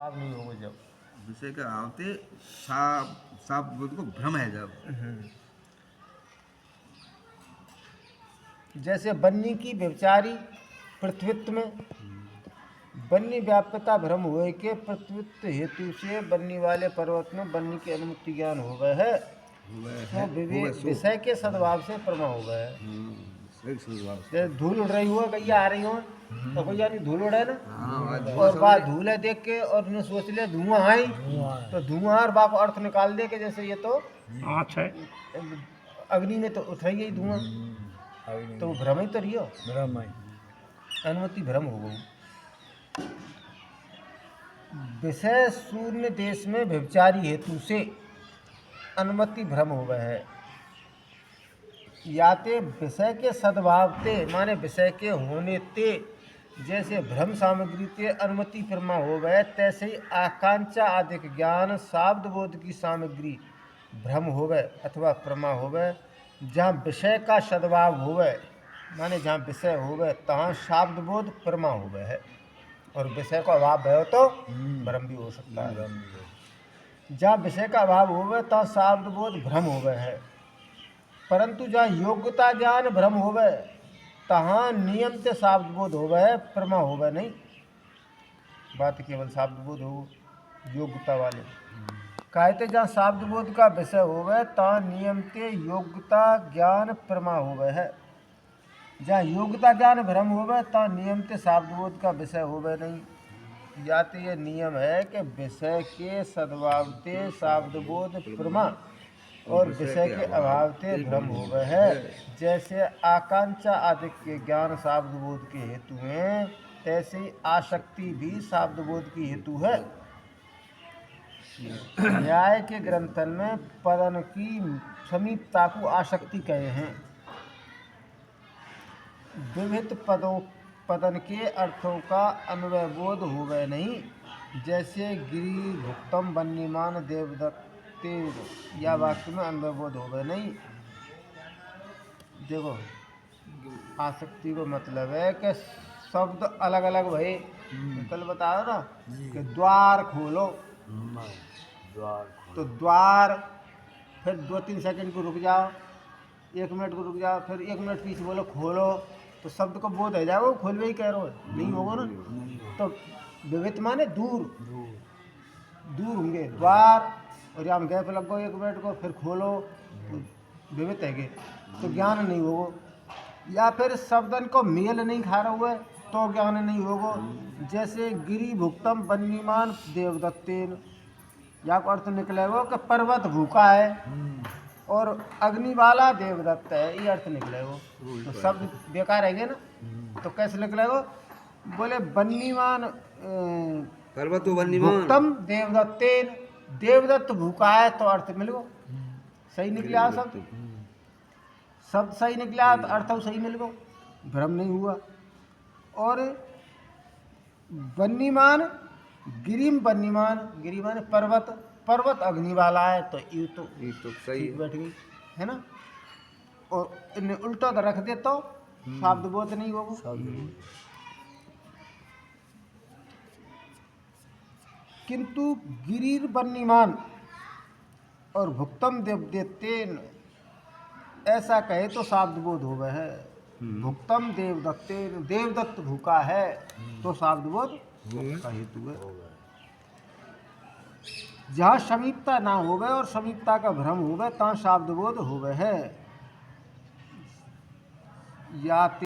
आप नहीं होगा जब विषय के आवते साफ साफ बोध को भ्रम है जब। जैसे बन्नी की व्यभिचारी पृथ्वीत्व में बन्नी व्याप्यता भ्रम हुए के पृथ्वीत्व हेतु से बन्नी वाले पर्वत में बन्नी की अनुमति ज्ञान हो गए है तो विषय के सद्भाव से प्रमा हो गए है। जैसे धूल उड़ रही हो गैया आ रही हो तो कोई यानी धूल उड़े ना और बात धूल है देख के और उन्हें सोच लिया धुआं आई तो धुआं और बाप अर्थ निकाल दे के जैसे ये तो आँच है अग्नि में तो उठ रही है धुआं तो वो भ्रम ही तो रही हो भ्रम है अनुमति भ्रम हो गई। विषय शून्य देश में व्यभिचारी हेतु से अनुमति भ्रम हो गए है याते विषय के सद्भाव ते माने विषय के होने ते जैसे भ्रम सामग्री ते अनुमति प्रमा हो गए तैसे ही आकांक्षा आदि ज्ञान शाब्द बोध की सामग्री भ्रम हो गए अथवा प्रमा हो गए। जहाँ विषय का सद्भाव हो गए माने जहाँ विषय हो गए तहाँ शाब्द बोध प्रमा हो गए है और विषय का अभाव है तो भ्रम भी हो सकता है। जहाँ विषय का अभाव हो गए तहाँ शाब्द बोध भ्रम हो गए है परंतु जहाँ योग्यता ज्ञान भ्रम हो गए तहाँ नियम से शाब्द बोध हो गए प्रमा हो गए नहीं। बात केवल शाब्द बोध हो योग्यता वाले कहते जहाँ शाब्द बोध का विषय हो गए तहाँ नियम के योग्यता ज्ञान प्रमा हो गए है। जहाँ योग्यता ज्ञान भ्रम हो गए तहाँ नियम के शाब्द बोध का विषय हो गए नहीं। या तो ये नियम है कि विषय के सद्भाव ते शाब्द बोध प्रमा और विषय के अभाव से भ्रम हो गए है। जैसे आकांक्षा आदि के ज्ञान शाब्द बोध के हेतु हैं तैसे ही आसक्ति भी शाब्द बोध की हेतु है। न्याय के ग्रंथन में पदन की समीपता को आसक्ति कहे हैं। विविध पदन के अर्थों का अन्वय बोध हो गए नहीं। जैसे गिरि भुक्तम बन्नीमान देवदत्ते या वाक्य में अन्वय बोध हो गए नहीं। देखो आसक्ति को मतलब है कि शब्द अलग अलग भाई कल बताया ना कि द्वार खोलो तो द्वार फिर 2-3 सेकंड को रुक जाओ 1 मिनट को रुक जाओ फिर 1 मिनट पीछे बोलो खोलो तो शब्द को बोध हो जाएगा खोलवे ही कह रहे हो नहीं होगा ना। तो विविध माने दूर दूर होंगे द्वार और यहाँ गैप लग गो 1 मिनट को फिर खोलो तो विविध है तो ज्ञान नहीं होगा। या फिर शब्दन को मेल नहीं खा रहा हुआ तो ज्ञान नहीं होगा। जैसे गिरि भुक्तम बन्नीमान देवदत्तेन या को अर्थ निकलेगा कि पर्वत भूखा है और अग्नि वाला देवदत्त है ये अर्थ निकलेगा तो शब्द बेकार रहेंगे ना। तो कैसे निकलेगा बोले बन्नीमान पर्वत बन्नीमान भुक्तम देवदत्तेन देवदत्त भूखा है तो अर्थ मिलेगा सही निकला शब्द सही निकला तो अर्थ सही मिल गो भ्रम नहीं हुआ। और बन्नीमान गिरिम बन्नीमान गिरी माने पर्वत पर्वत अग्नि वाला है तो ये तो सही बैठ गई है ना। और इन्हें उल्टा रख दे तो शाब्द बोध नहीं होगा। किंतु गिरिर बन्नीमान और भुक्तम देवदत्तेन ऐसा कहे तो शाब्द बोध हो गए है। भुक्तम देवदत्तेन देवदत्त भूखा है तो शाब्द बोध का हेतु है। जहाँ समीपता ना हो गए और समीपता का भ्रम हो गए तहाँ शाब्द बोध हो गए है। या